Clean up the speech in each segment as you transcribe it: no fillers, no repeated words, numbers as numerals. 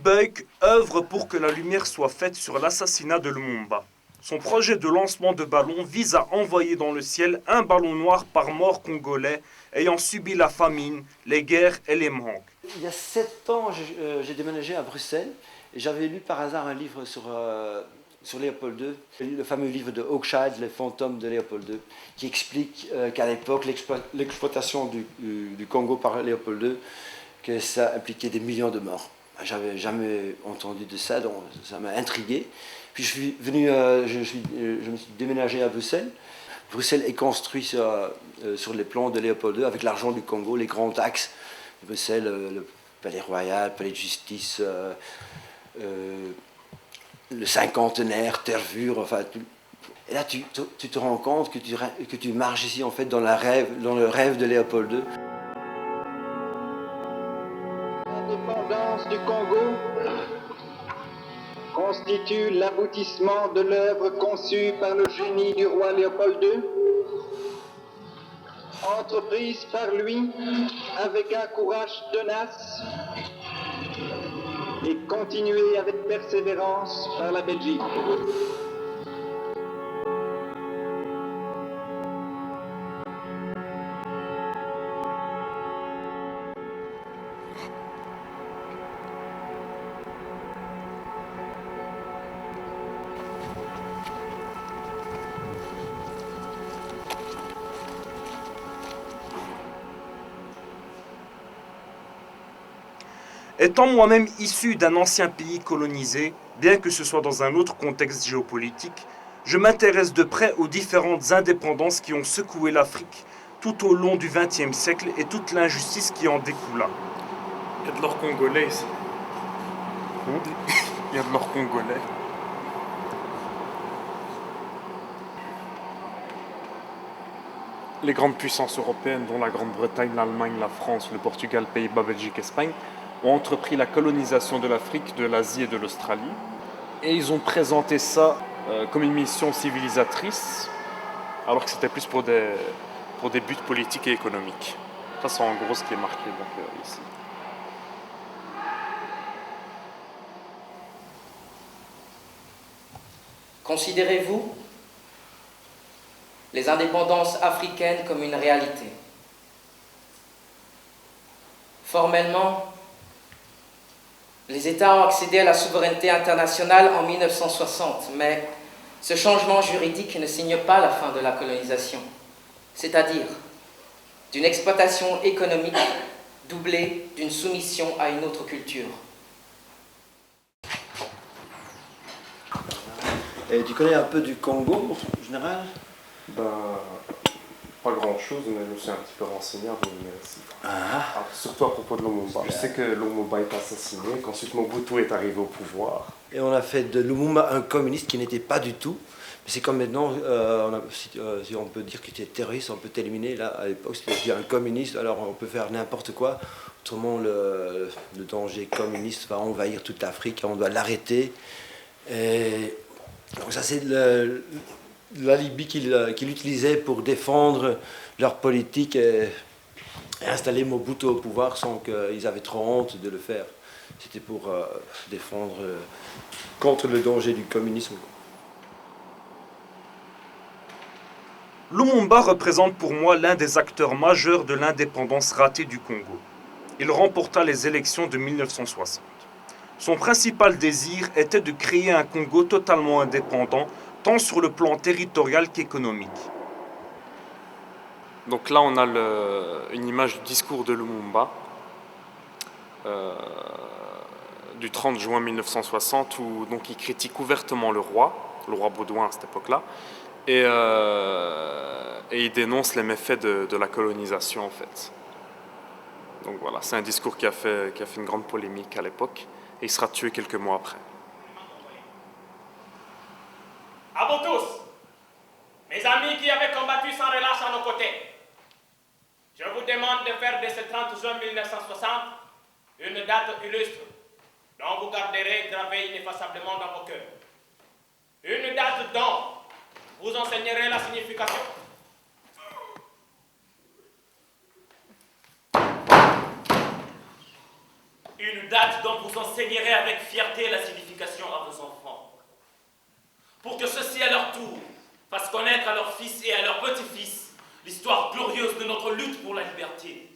Buck œuvre pour que la lumière soit faite sur l'assassinat de Lumumba. Son projet de lancement de ballon vise à envoyer dans le ciel un ballon noir par mort congolais ayant subi la famine, les guerres et les manques. Il y a 7 ans, j'ai déménagé à Bruxelles et j'avais lu par hasard un livre sur Léopold II, le fameux livre de Hochschild, Les fantômes de Léopold II, qui explique qu'à l'époque, l'exploitation du Congo par Léopold II, que ça impliquait des millions de morts. J'avais jamais entendu de ça, donc ça m'a intrigué. Puis je suis venu, je me suis déménagé à Bruxelles. Bruxelles est construit sur les plans de Léopold II avec l'argent du Congo, les grands axes. Bruxelles, le palais royal, le palais de justice, le cinquantenaire, Tervuren, enfin tout. Et là, tu te rends compte que tu marches ici en fait dans le rêve de Léopold II. L'indépendance du Congo constitue l'aboutissement de l'œuvre conçue par le génie du roi Léopold II, entreprise par lui avec un courage tenace et continuée avec persévérance par la Belgique. Étant moi-même issu d'un ancien pays colonisé, bien que ce soit dans un autre contexte géopolitique, je m'intéresse de près aux différentes indépendances qui ont secoué l'Afrique tout au long du XXe siècle et toute l'injustice qui en découla. Il y a de l'or congolais ici. Il y a de l'or congolais. Les grandes puissances européennes, dont la Grande-Bretagne, l'Allemagne, la France, le Portugal, Pays-Bas, Belgique, Espagne, ont entrepris la colonisation de l'Afrique, de l'Asie et de l'Australie. Et ils ont présenté ça comme une mission civilisatrice, alors que c'était plus pour des buts politiques et économiques. Ça, c'est en gros ce qui est marqué donc, ici. Considérez-vous les indépendances africaines comme une réalité? Formellement, les États ont accédé à la souveraineté internationale en 1960, mais ce changement juridique ne signe pas la fin de la colonisation, c'est-à-dire d'une exploitation économique doublée d'une soumission à une autre culture. Et tu connais un peu du Congo en général? Pas grand-chose, mais je me suis un petit peu renseigné avant de venir ici. Surtout à propos de Lumumba. Je sais que Lumumba est assassiné, qu'ensuite Mobutu est arrivé au pouvoir. Et on a fait de Lumumba un communiste qui n'était pas du tout. Mais c'est comme maintenant, si on peut dire qu'il était terroriste, on peut t'éliminer. Là, à l'époque, c'était un communiste, alors on peut faire n'importe quoi. Autrement, le danger communiste va envahir toute l'Afrique, on doit l'arrêter. Et donc ça, c'est l'alibi qu'il utilisait pour défendre leur politique et installer Mobutu au pouvoir sans qu'ils avaient trop honte de le faire. C'était pour défendre contre le danger du communisme. Lumumba représente pour moi l'un des acteurs majeurs de l'indépendance ratée du Congo. Il remporta les élections de 1960. Son principal désir était de créer un Congo totalement indépendant, tant sur le plan territorial qu'économique. Donc là, on a une image du discours de Lumumba du 30 juin 1960 où donc, il critique ouvertement le roi Baudouin à cette époque-là, et il dénonce les méfaits de la colonisation en fait. Donc voilà, c'est un discours qui a fait une grande polémique à l'époque, et il sera tué quelques mois après. À vous tous, mes amis qui avaient combattu sans relâche à nos côtés, je vous demande de faire de ce 30 juin 1960 une date illustre dont vous garderez gravée ineffaçablement dans vos cœurs. Une date dont vous enseignerez la signification. Une date dont vous enseignerez avec fierté la signification à vos enfants. Pour que ceux-ci, à leur tour, fassent connaître à leurs fils et à leurs petits-fils l'histoire glorieuse de notre lutte pour la liberté.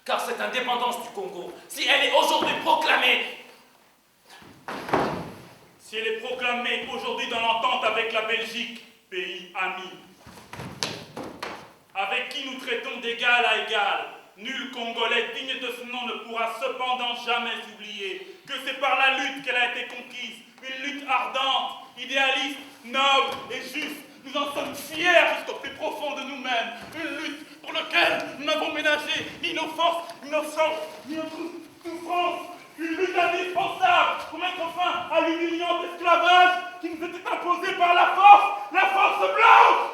Car cette indépendance du Congo, si elle est aujourd'hui proclamée, si elle est proclamée aujourd'hui dans l'entente avec la Belgique, pays ami, avec qui nous traitons d'égal à égal, nul Congolais digne de ce nom ne pourra cependant jamais oublier que c'est par la lutte qu'elle a été conquise, une lutte ardente, idéaliste, noble et juste. Nous en sommes fiers jusqu'au plus profond de nous-mêmes, une lutte pour laquelle nous n'avons ménagé ni nos forces, ni nos sangs, ni notre souffrance, une lutte indispensable pour mettre fin à l'humiliant esclavage qui nous était imposé par la force blanche.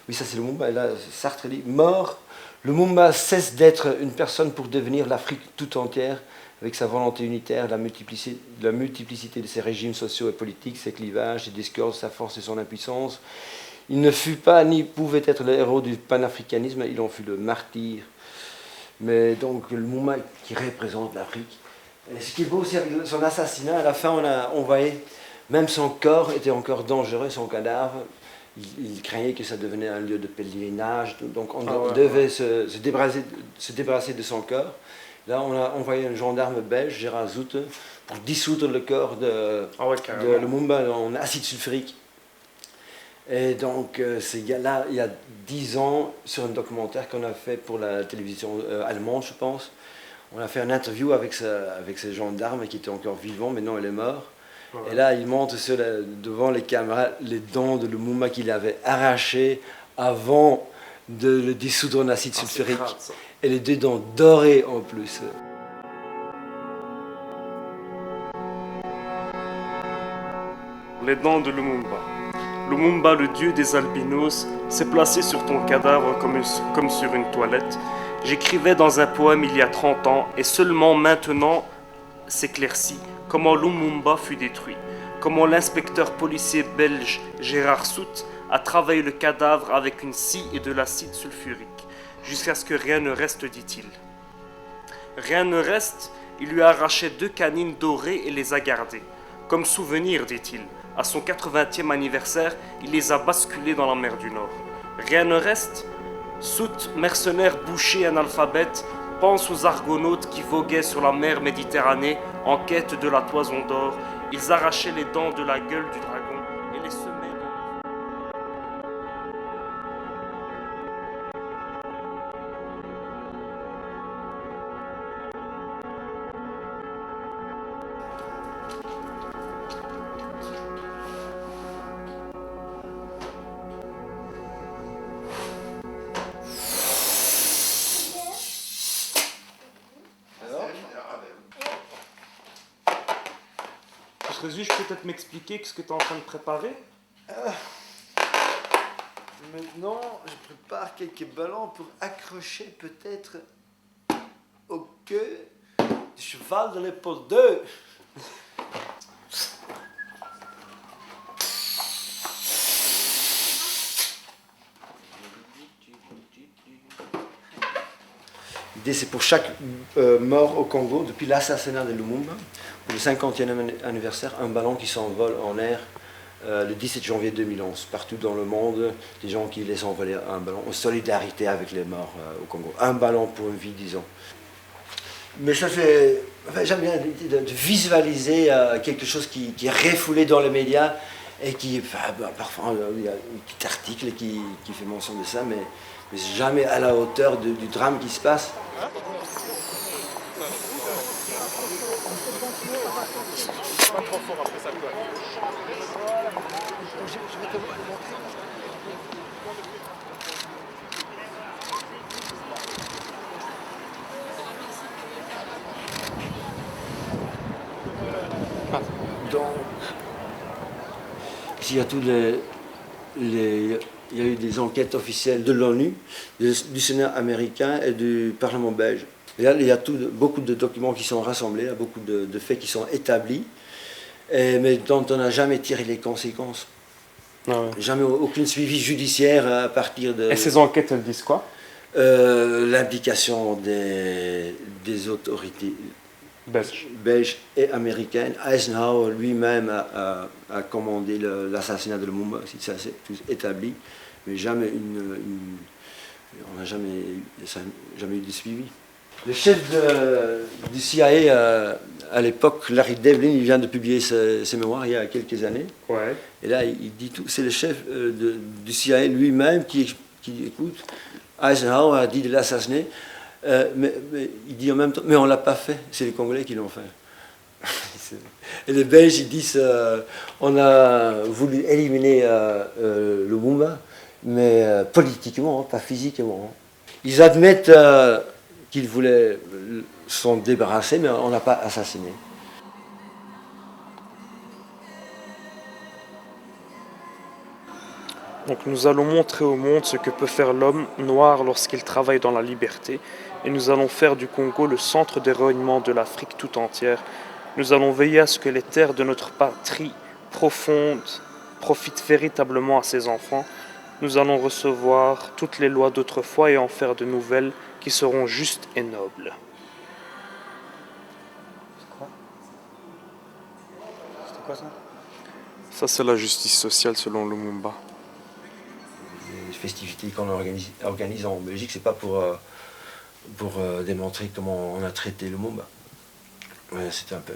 Oui, ça c'est le Lumumba. Et là, Sartre dit, mort, le Lumumba cesse d'être une personne pour devenir l'Afrique tout entière, avec sa volonté unitaire, la multiplicité de ses régimes sociaux et politiques, ses clivages, ses discordes, sa force et son impuissance. Il ne fut pas ni pouvait être le héros du panafricanisme, il en fut le martyr. Mais donc le Lumumba qui représente l'Afrique. Et ce qui est beau aussi avec son assassinat, à la fin on voyait, même son corps était encore dangereux, son cadavre. Il craignait que ça devenait un lieu de pèlerinage, donc on devait se débarrasser de son corps. Là, on a envoyé un gendarme belge, Gérard Zoute, pour dissoudre le corps de Lumumba en acide sulfurique. Et donc, ces gars-là, il y a 10 ans, sur un documentaire qu'on a fait pour la télévision allemande, je pense, on a fait une interview avec ce gendarme qui était encore vivant, mais non, il est mort. Ouais. Et là, il montre devant les caméras les dents de Lumumba qu'il avait arrachées avant de le dissoudre en acide sulfurique. Et les deux dents dorées en plus. Les dents de Lumumba. Lumumba, le dieu des albinos, s'est placé sur ton cadavre comme sur une toilette. J'écrivais dans un poème il y a 30 ans, et seulement maintenant s'éclaircit comment Lumumba fut détruit, comment l'inspecteur policier belge Gérard Zoute a travaillé le cadavre avec une scie et de l'acide sulfurique, jusqu'à ce que rien ne reste, dit-il. Rien ne reste, il lui a arraché 2 canines dorées et les a gardées. Comme souvenir, dit-il, à son 80e anniversaire, il les a basculées dans la mer du Nord. Rien ne reste, Zoute, mercenaire boucher analphabète, pense aux argonautes qui voguaient sur la mer Méditerranée en quête de la toison d'or. Ils arrachaient les dents de la gueule du dragon et les semaient. Tu serais juste peut-être m'expliquer ce que tu es en train de préparer? Maintenant, je prépare quelques ballons pour accrocher peut-être au queue du cheval de l'épaule 2. L'idée, c'est pour chaque mort au Congo, depuis l'assassinat de Lumumba, pour le 50e anniversaire, un ballon qui s'envole en l'air le 17 janvier 2011. Partout dans le monde, des gens qui laissent envoler un ballon en solidarité avec les morts au Congo. Un ballon pour une vie, disons. Mais ça fait... Enfin, j'aime bien l'idée de visualiser quelque chose qui est refoulé dans les médias et qui... Enfin, parfois, il y a un petit article qui fait mention de ça, mais jamais à la hauteur du drame qui se passe. Pas trop fort après ça. Je vais te montrer. Donc, ici il y a tous il y a eu des enquêtes officielles de l'ONU, du Sénat américain et du Parlement belge. Et là, il y a beaucoup de documents qui sont rassemblés, il y a beaucoup de faits qui sont établis, mais dont on n'a jamais tiré les conséquences. Ah ouais. Jamais aucun suivi judiciaire à partir de... Et ces enquêtes, elles disent quoi? L'implication des autorités belges et américaines. Eisenhower lui-même a commandé l'assassinat de Lumumba, si ça c'est tout établi, mais jamais on n'a jamais eu de suivi. Le chef du CIA à l'époque, Larry Devlin, il vient de publier ses mémoires il y a quelques années. Ouais. Et là, il dit tout. C'est le chef du CIA lui-même qui écoute. Eisenhower a dit de l'assassiner, mais il dit en même temps, mais on ne l'a pas fait, c'est les Congolais qui l'ont fait. Et les Belges, ils disent, on a voulu éliminer Lumumba, mais politiquement, pas physiquement. Ils admettent qu'ils voulaient s'en débarrasser, mais on n'a pas assassiné. Donc nous allons montrer au monde ce que peut faire l'homme noir lorsqu'il travaille dans la liberté, et nous allons faire du Congo le centre des rayonnements de l'Afrique tout entière. Nous allons veiller à ce que les terres de notre patrie profonde profitent véritablement à ses enfants. Nous allons recevoir toutes les lois d'autrefois et en faire de nouvelles qui seront justes et nobles. C'était quoi ça? Ça, c'est la justice sociale selon Lumumba. Les festivités qu'on organise en Belgique, c'est pas pour démontrer comment on a traité Lumumba. C'est un peu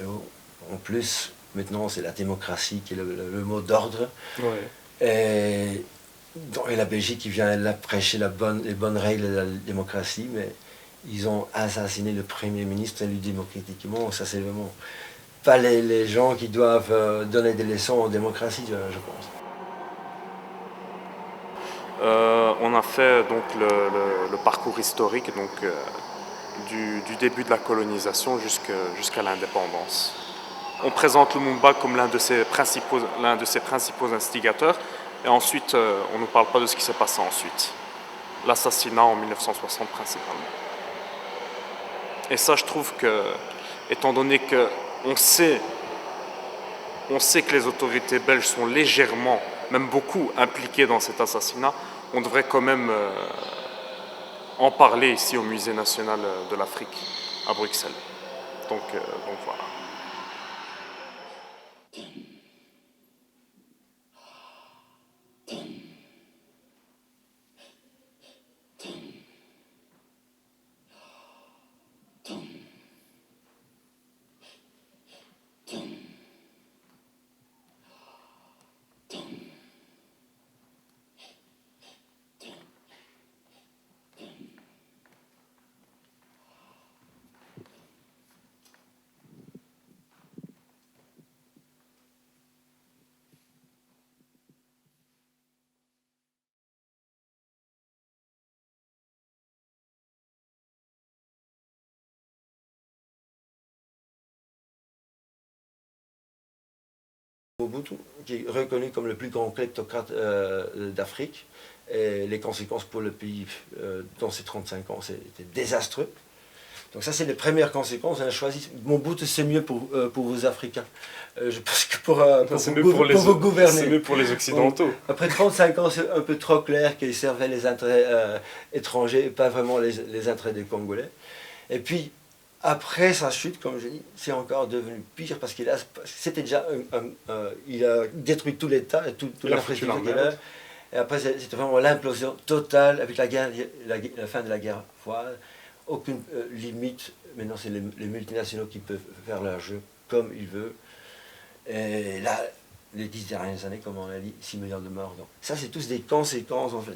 en plus. Maintenant, c'est la démocratie qui est le mot d'ordre. Ouais. Et la Belgique qui vient là prêcher les bonnes règles de la démocratie, mais ils ont assassiné le Premier ministre élu démocratiquement. Ça, c'est vraiment pas les gens qui doivent donner des leçons en démocratie, je pense. On a fait donc le parcours historique donc, du début de la colonisation jusqu'à l'indépendance. On présente Lumumba comme l'un de ses principaux instigateurs, et ensuite on ne nous parle pas de ce qui s'est passé ensuite. L'assassinat en 1960 principalement. Et ça, je trouve que, étant donné qu'on sait que les autorités belges sont légèrement, même beaucoup, impliquées dans cet assassinat, on devrait quand même en parler ici au Musée national de l'Afrique, à Bruxelles. Donc voilà. Mobutu, qui est reconnu comme le plus grand kleptocrate d'Afrique, et les conséquences pour le pays dans ces 35 ans, c'était désastreux. Donc ça, c'est les premières conséquences. On a choisi Mobutu, c'est mieux pour vous Africains. Je pense que pour vous gouverner. C'est mieux pour les Occidentaux. Donc, après 35 ans, c'est un peu trop clair qu'ils servaient les intérêts étrangers et pas vraiment les intérêts des Congolais. Et puis, après sa chute, comme je dis, c'est encore devenu pire parce qu'il c'était déjà il a détruit tout l'État et toute l'infrastructure qu'il avait. Et après, c'était vraiment l'implosion totale avec la fin de la guerre froide. Aucune limite. Maintenant, c'est les multinationaux qui peuvent faire leur jeu comme ils veulent. Et là, les 10 dernières années, comme on a dit, 6 millions de morts. Donc, ça, c'est tous des conséquences, en fait,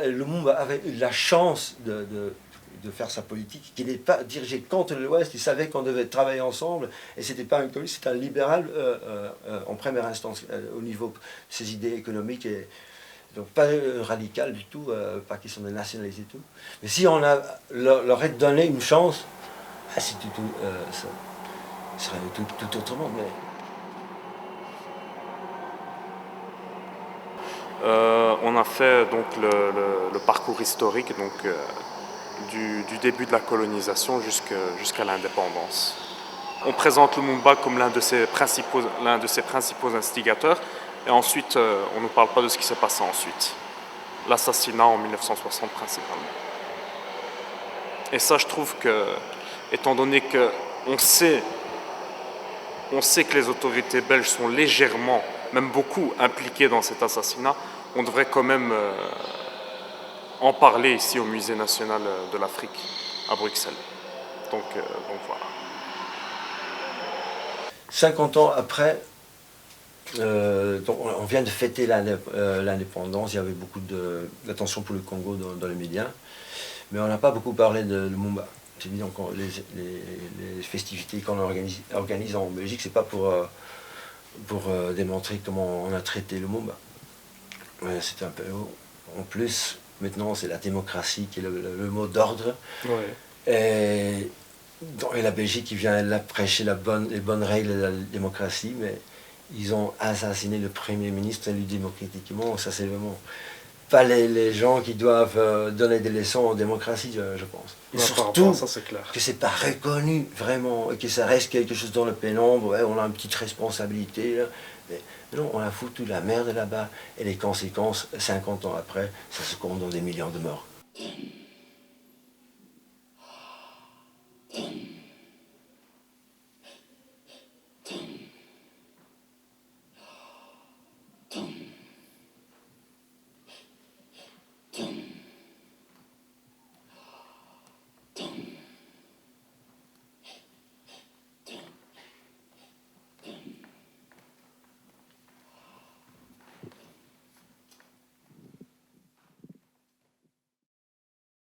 Lumumba avait eu la chance de faire sa politique, qu'il n'est pas dirigé contre l'Ouest, il savait qu'on devait travailler ensemble, et c'était pas un communiste, c'était un libéral en première instance, au niveau de ses idées économiques, et donc pas radical du tout, pas question de nationaliser tout. Mais si on leur avait donné une chance, ça serait tout autrement. Mais... on a fait donc le parcours historique donc, du début de la colonisation jusqu'à l'indépendance. On présente Lumumba comme l'un de ses principaux instigateurs, et ensuite on ne nous parle pas de ce qui s'est passé ensuite. l'assassinat en 1960 principalement. Et ça, je trouve que, étant donné qu'on sait que les autorités belges sont légèrement, même beaucoup, impliquées dans cet assassinat, on devrait quand même en parler ici au Musée national de l'Afrique à Bruxelles. Donc voilà. 50 ans après, donc on vient de fêter l'indépendance, il y avait beaucoup d'attention pour le Congo dans les médias, mais on n'a pas beaucoup parlé de Lumumba. C'est évident que les festivités qu'on organise en Belgique, c'est pas pour démontrer comment on a traité Lumumba. C'est un peu en plus, maintenant c'est la démocratie qui est le mot d'ordre. Ouais. Et la Belgique qui vient là prêcher les bonnes règles de la démocratie, mais ils ont assassiné le Premier ministre élu démocratiquement. Ça, c'est vraiment pas les gens qui doivent donner des leçons en démocratie, je pense. Et Ouais, surtout, ça, c'est clair. que c'est pas reconnu vraiment, et que ça reste quelque chose dans le pénombre. Ouais, on a une petite responsabilité, là. Mais non, on a foutu la merde là-bas, et les conséquences, 50 ans après, ça se compte dans des millions de morts.